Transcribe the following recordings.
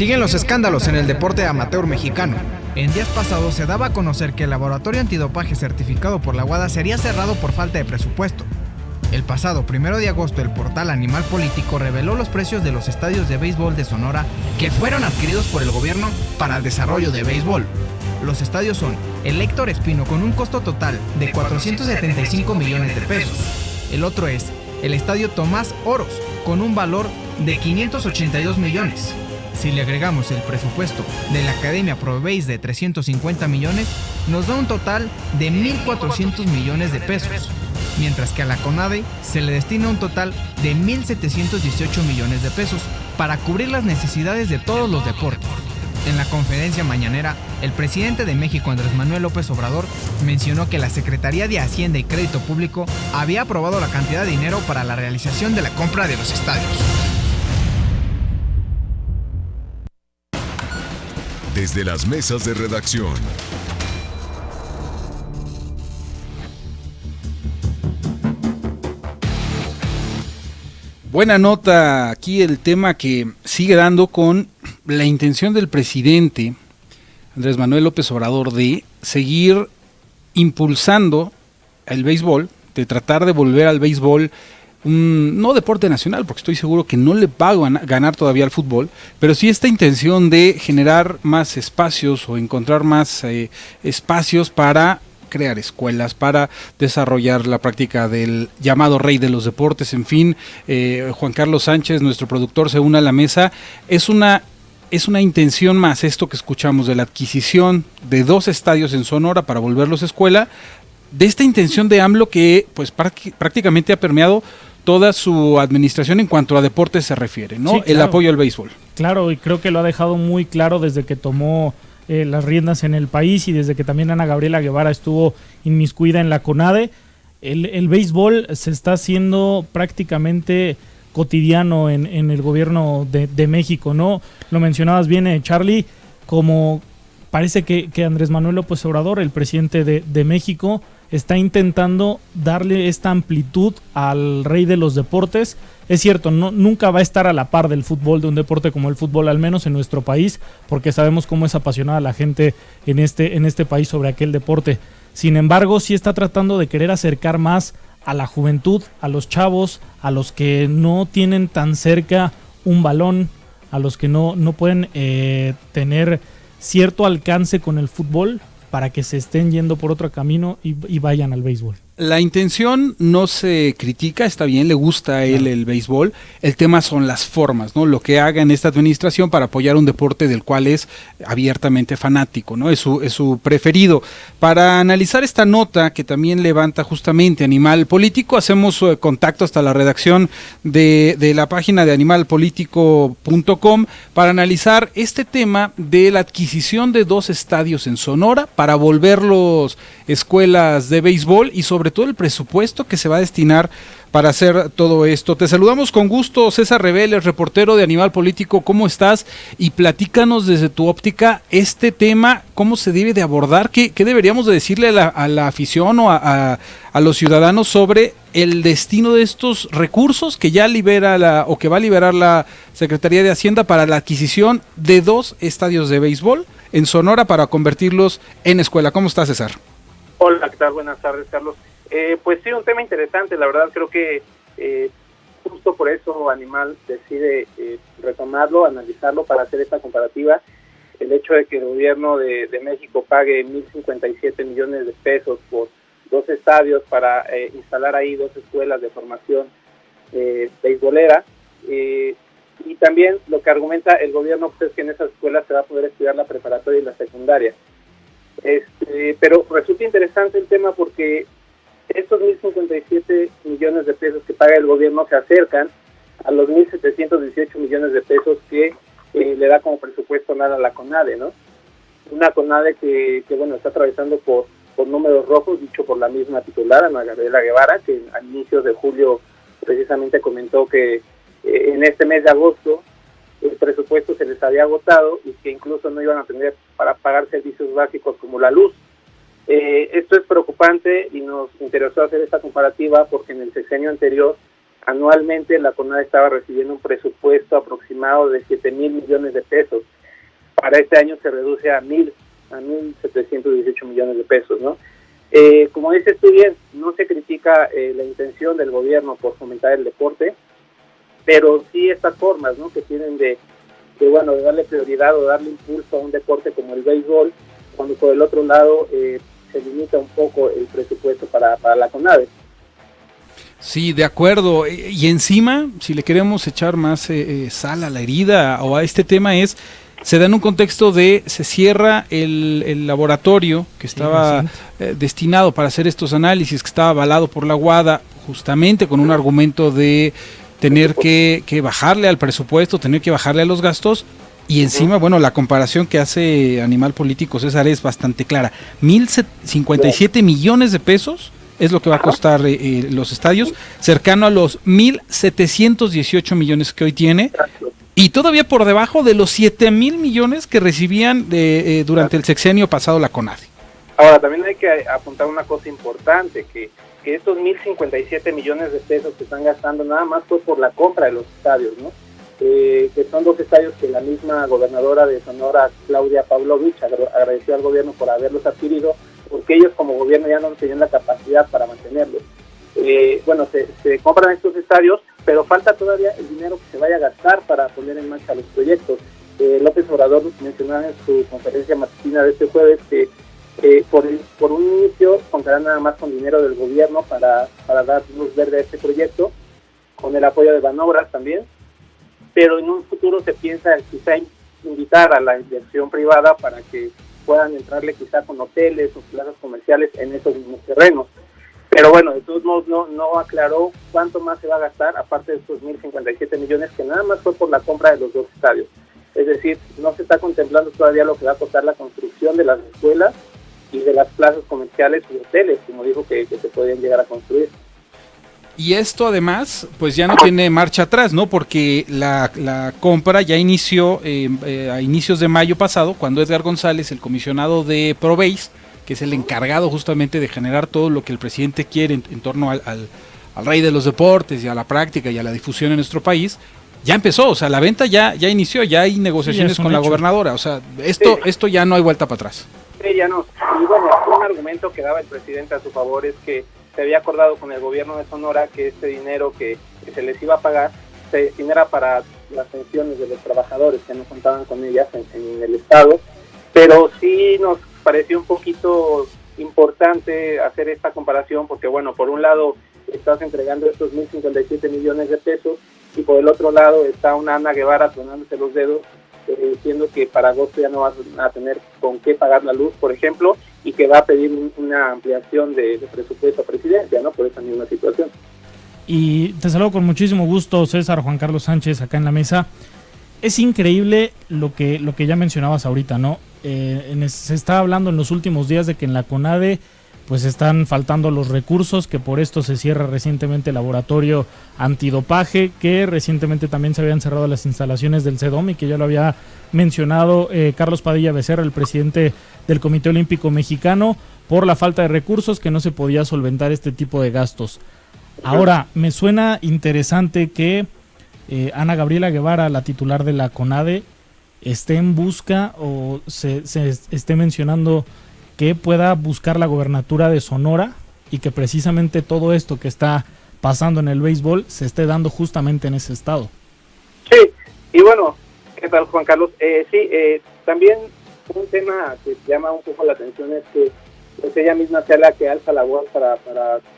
Siguen los escándalos en el deporte amateur mexicano. En días pasados se daba a conocer que el laboratorio antidopaje certificado por la WADA sería cerrado por falta de presupuesto. El pasado 1 de agosto el portal Animal Político reveló los precios de los estadios de béisbol de Sonora que fueron adquiridos por el gobierno para el desarrollo de béisbol. Los estadios son el Héctor Espino con un costo total de 475 millones de pesos. El otro es el Estadio Tomás Oros con un valor de 582 millones. Si le agregamos el presupuesto de la Academia ProBase de 350 millones, nos da un total de 1.400 millones de pesos, mientras que a la CONADE se le destina un total de 1.718 millones de pesos para cubrir las necesidades de todos los deportes. En la conferencia mañanera, el presidente de México, Andrés Manuel López Obrador, mencionó que la Secretaría de Hacienda y Crédito Público había aprobado la cantidad de dinero para la realización de la compra de los estadios. Desde las mesas de redacción. Buena nota, aquí el tema que sigue dando con la intención del presidente Andrés Manuel López Obrador de seguir impulsando el béisbol, de tratar de volver al béisbol no deporte nacional, porque estoy seguro que no le va a ganar todavía al fútbol, pero sí esta intención de generar más espacios o encontrar más espacios para crear escuelas, para desarrollar la práctica del llamado rey de los deportes, en fin. Juan Carlos Sánchez, nuestro productor, se une a la mesa. Es una intención más esto que escuchamos de la adquisición de 2 estadios en Sonora para volverlos escuela, de esta intención de AMLO que pues prácticamente ha permeado toda su administración en cuanto a deportes se refiere, ¿no? Sí, claro. El apoyo al béisbol. Claro, y creo que lo ha dejado muy claro desde que tomó las riendas en el país y desde que también Ana Gabriela Guevara estuvo inmiscuida en la CONADE. El béisbol se está haciendo prácticamente cotidiano en el gobierno de México, ¿no? Lo mencionabas bien, Charlie, como parece que Andrés Manuel López Obrador, el presidente de México, está intentando darle esta amplitud al rey de los deportes. Es cierto, nunca va a estar a la par del fútbol, de un deporte como el fútbol, al menos en nuestro país, porque sabemos cómo es apasionada la gente en este país sobre aquel deporte. Sin embargo, sí está tratando de querer acercar más a la juventud, a los chavos, a los que no tienen tan cerca un balón, a los que no pueden tener cierto alcance con el fútbol, para que se estén yendo por otro camino y vayan al béisbol. La intención no se critica, está bien, le gusta a él el béisbol. El tema son las formas, ¿no? Lo que haga en esta administración para apoyar un deporte del cual es abiertamente fanático, ¿no? Es su preferido. Para analizar esta nota que también levanta justamente Animal Político, hacemos contacto hasta la redacción de la página de animalpolitico.com para analizar este tema de la adquisición de 2 estadios en Sonora para volverlos escuelas de béisbol y sobre todo el presupuesto que se va a destinar para hacer todo esto. Te saludamos con gusto, César Reveles, reportero de Animal Político. ¿Cómo estás? Y platícanos desde tu óptica este tema, cómo se debe de abordar, qué deberíamos de decirle a la afición o a los ciudadanos sobre el destino de estos recursos que ya libera que va a liberar la Secretaría de Hacienda para la adquisición de 2 estadios de béisbol en Sonora para convertirlos en escuela. ¿Cómo estás, César? Hola, ¿qué tal? Buenas tardes, Carlos. Pues sí, un tema interesante, la verdad creo que justo por eso Animal decide retomarlo, analizarlo para hacer esta comparativa. El hecho de que el gobierno de México pague 1.057 millones de pesos por 2 estadios para instalar ahí 2 escuelas de formación beisbolera, y también lo que argumenta el gobierno pues, es que en esas escuelas se va a poder estudiar la preparatoria y la secundaria. Pero resulta interesante el tema porque estos 1.057 millones de pesos que paga el gobierno se acercan a los 1.718 millones de pesos que le da como presupuesto nada a la CONADE, ¿no? Una CONADE que bueno, está atravesando por números rojos, dicho por la misma titular, Ana Gabriela Guevara, que a inicios de julio precisamente comentó que en este mes de agosto el presupuesto se les había agotado y que incluso no iban a tener para pagar servicios básicos como la luz. Esto es preocupante y nos interesó hacer esta comparativa porque en el sexenio anterior anualmente la CONADE estaba recibiendo un presupuesto aproximado de 7,000 millones de pesos. para este año se reduce a 1.718 millones de pesos, ¿no? Como dices tú bien, no se critica la intención del gobierno por fomentar el deporte, pero sí estas formas, ¿no?, que tienen de darle prioridad o darle impulso a un deporte como el béisbol, cuando por el otro lado se limita un poco el presupuesto para la CONADE. Sí, de acuerdo. Y encima, si le queremos echar más sal a la herida o a este tema, se da en un contexto se cierra el laboratorio que estaba destinado para hacer estos análisis, que estaba avalado por la WADA, justamente con un argumento de tener que bajarle al presupuesto, tener que bajarle a los gastos. Y encima, bueno, la comparación que hace Animal Político, César, es bastante clara. 1.057 millones de pesos es lo que va a costar los estadios, cercano a los 1.718 millones que hoy tiene, y todavía por debajo de los 7.000 millones que recibían durante el sexenio pasado la CONADE. Ahora, también hay que apuntar una cosa importante, que estos 1.057 millones de pesos que están gastando nada más fue por la compra de los estadios, ¿no? Que son 2 estadios que la misma gobernadora de Sonora, Claudia Pavlovich, agradeció al gobierno por haberlos adquirido, porque ellos como gobierno ya no tenían la capacidad para mantenerlos. Se compran estos estadios, pero falta todavía el dinero que se vaya a gastar para poner en marcha los proyectos. López Obrador mencionaba en su conferencia matutina de este jueves que por un inicio contarán nada más con dinero del gobierno para dar luz verde a este proyecto, con el apoyo de Banobras también, pero en un futuro se piensa quizá invitar a la inversión privada para que puedan entrarle quizá con hoteles o plazas comerciales en esos mismos terrenos. Pero bueno, de todos modos no aclaró cuánto más se va a gastar, aparte de estos 1.057 millones, que nada más fue por la compra de los 2 estadios. Es decir, no se está contemplando todavía lo que va a costar la construcción de las escuelas y de las plazas comerciales y hoteles, como dijo que se podían llegar a construir. Y esto además, pues ya no tiene marcha atrás, ¿no? Porque la compra ya inició a inicios de mayo pasado, cuando Edgar González, el comisionado de ProBase, que es el encargado justamente de generar todo lo que el presidente quiere en torno al rey de los deportes y a la práctica y a la difusión en nuestro país, ya empezó, o sea, la venta ya inició, ya hay negociaciones con la gobernadora, o sea, esto ya no hay vuelta para atrás. Sí, ya no. Y bueno, un argumento que daba el presidente a su favor es que se había acordado con el gobierno de Sonora que este dinero que se les iba a pagar se destinara para las pensiones de los trabajadores que no contaban con ellas en el estado, pero sí nos pareció un poquito importante hacer esta comparación porque, bueno, por un lado estás entregando estos 1.057 millones de pesos y por el otro lado está una Ana Guevara tronándose los dedos diciendo que para agosto ya no vas a tener con qué pagar la luz, por ejemplo, y que va a pedir una ampliación de presupuesto a presidencia, ¿no?, por esa misma situación. Y te saludo con muchísimo gusto, César, Juan Carlos Sánchez, acá en la mesa. Es increíble lo que ya mencionabas ahorita, ¿no? Se está hablando en los últimos días de que en la CONADE pues están faltando los recursos, que por esto se cierra recientemente el laboratorio antidopaje, que recientemente también se habían cerrado las instalaciones del CEDOM y que ya lo había mencionado Carlos Padilla Becerra, el presidente del Comité Olímpico Mexicano, por la falta de recursos, que no se podía solventar este tipo de gastos. Ahora, me suena interesante que Ana Gabriela Guevara, la titular de la CONADE, esté en busca o se esté mencionando que pueda buscar la gobernatura de Sonora y que precisamente todo esto que está pasando en el béisbol se esté dando justamente en ese estado. Sí, y bueno, ¿qué tal, Juan Carlos? También un tema que llama un poco la atención es que pues ella misma sea la que alza la voz para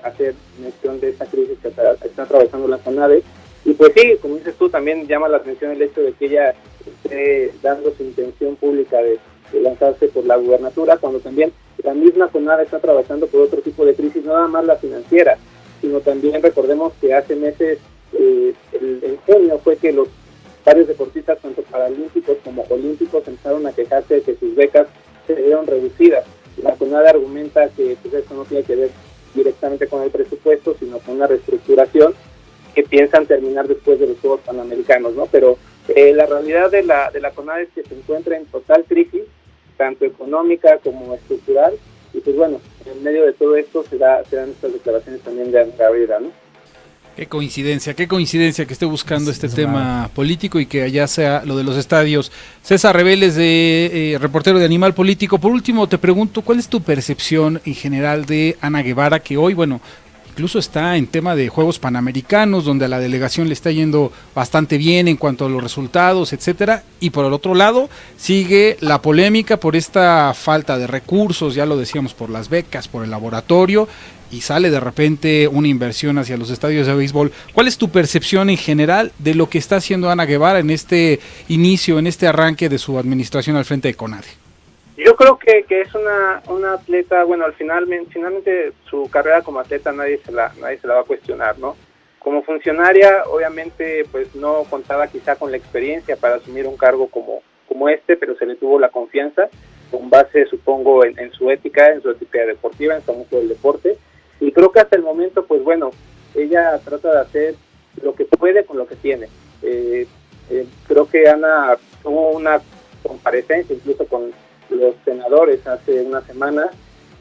hacer mención de esta crisis que está atravesando la CONADE. Y pues sí, como dices tú, también llama la atención el hecho de que ella esté dando su intención pública de lanzarse por la gubernatura, cuando también la misma CONADE está atravesando por otro tipo de crisis, no nada más la financiera, sino también recordemos que hace meses, en junio, fue que los varios deportistas, tanto paralímpicos como olímpicos, empezaron a quejarse de que sus becas se vieron reducidas. La CONADE argumenta que pues, esto no tiene que ver directamente con el presupuesto, sino con una reestructuración que piensan terminar después de los Juegos Panamericanos, ¿no? Pero la realidad de la CONADE es que se encuentra en total crisis, tanto económica como estructural, y pues bueno, en medio de todo esto se dan estas declaraciones también de Ana Gabriela, ¿no? Qué coincidencia que esté buscando este tema político y que allá sea lo de los estadios. César Reveles, reportero de Animal Político. Por último, te pregunto, ¿cuál es tu percepción en general de Ana Guevara, que hoy, bueno, incluso está en tema de Juegos Panamericanos, donde a la delegación le está yendo bastante bien en cuanto a los resultados, etcétera, y por el otro lado sigue la polémica por esta falta de recursos, ya lo decíamos, por las becas, por el laboratorio, y sale de repente una inversión hacia los estadios de béisbol? ¿Cuál es tu percepción en general de lo que está haciendo Ana Guevara en este inicio, en este arranque de su administración al frente de CONADE? Yo creo que es una atleta, bueno, finalmente su carrera como atleta nadie se la va a cuestionar, ¿no? Como funcionaria, obviamente, pues no contaba quizá con la experiencia para asumir un cargo como este, pero se le tuvo la confianza con base, supongo, en su ética deportiva, en su amor por el deporte. Y creo que hasta el momento, pues bueno, ella trata de hacer lo que puede con lo que tiene. Creo que Ana tuvo una comparecencia incluso con los senadores hace unas semanas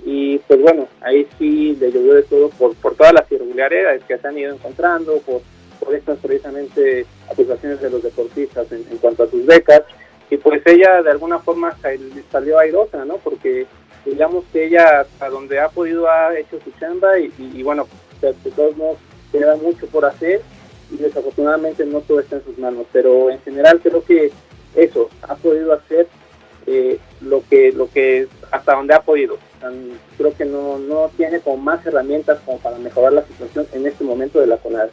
y pues bueno, ahí sí le llovió de todo por todas las irregularidades que se han ido encontrando, por estas precisamente acusaciones de los deportistas en cuanto a sus becas, y pues ella de alguna forma salió airosa, ¿no? Porque digamos que ella a donde ha podido ha hecho su chamba y bueno, de todos modos queda mucho por hacer y desafortunadamente no todo está en sus manos, pero en general creo que eso ha podido hacer lo que hasta donde ha podido. Creo que no tiene como más herramientas como para mejorar la situación en este momento de la CONADE.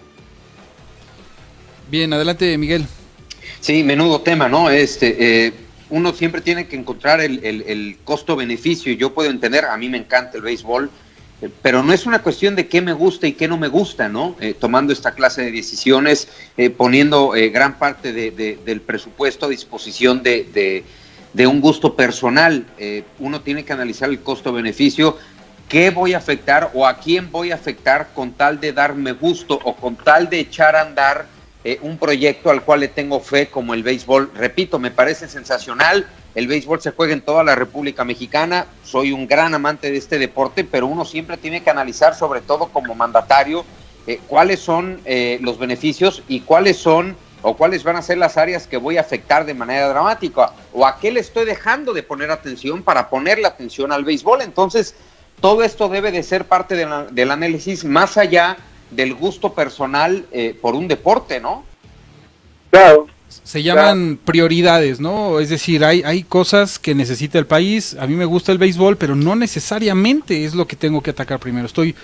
Bien, adelante, Miguel. Sí, menudo tema, ¿no? Uno siempre tiene que encontrar el costo-beneficio, y yo puedo entender, a mí me encanta el béisbol, pero no es una cuestión de qué me gusta y qué no me gusta, ¿no? Tomando esta clase de decisiones, poniendo gran parte del presupuesto a disposición de un gusto personal. Uno tiene que analizar el costo-beneficio, qué voy a afectar o a quién voy a afectar con tal de darme gusto o con tal de echar a andar un proyecto al cual le tengo fe, como el béisbol. Repito, me parece sensacional. El béisbol se juega en toda la República Mexicana. Soy un gran amante de este deporte, pero uno siempre tiene que analizar, sobre todo como mandatario, cuáles son los beneficios y cuáles van a ser las áreas que voy a afectar de manera dramática, o a qué le estoy dejando de poner atención para ponerle atención al béisbol. Entonces, todo esto debe de ser parte del análisis, más allá del gusto personal por un deporte, ¿no? Claro. Se llaman prioridades, ¿no? Es decir, hay cosas que necesita el país. A mí me gusta el béisbol, pero no necesariamente es lo que tengo que atacar primero. Estoy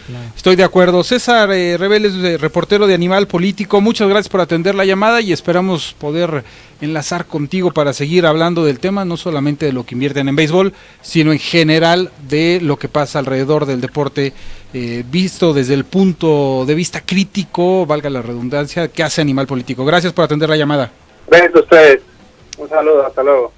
de acuerdo. César Reveles, reportero de Animal Político, muchas gracias por atender la llamada y esperamos poder enlazar contigo para seguir hablando del tema, no solamente de lo que invierten en béisbol, sino en general de lo que pasa alrededor del deporte, visto desde el punto de vista crítico, valga la redundancia, que hace Animal Político. Gracias por atender la llamada. Gracias a ustedes. Un saludo, hasta luego.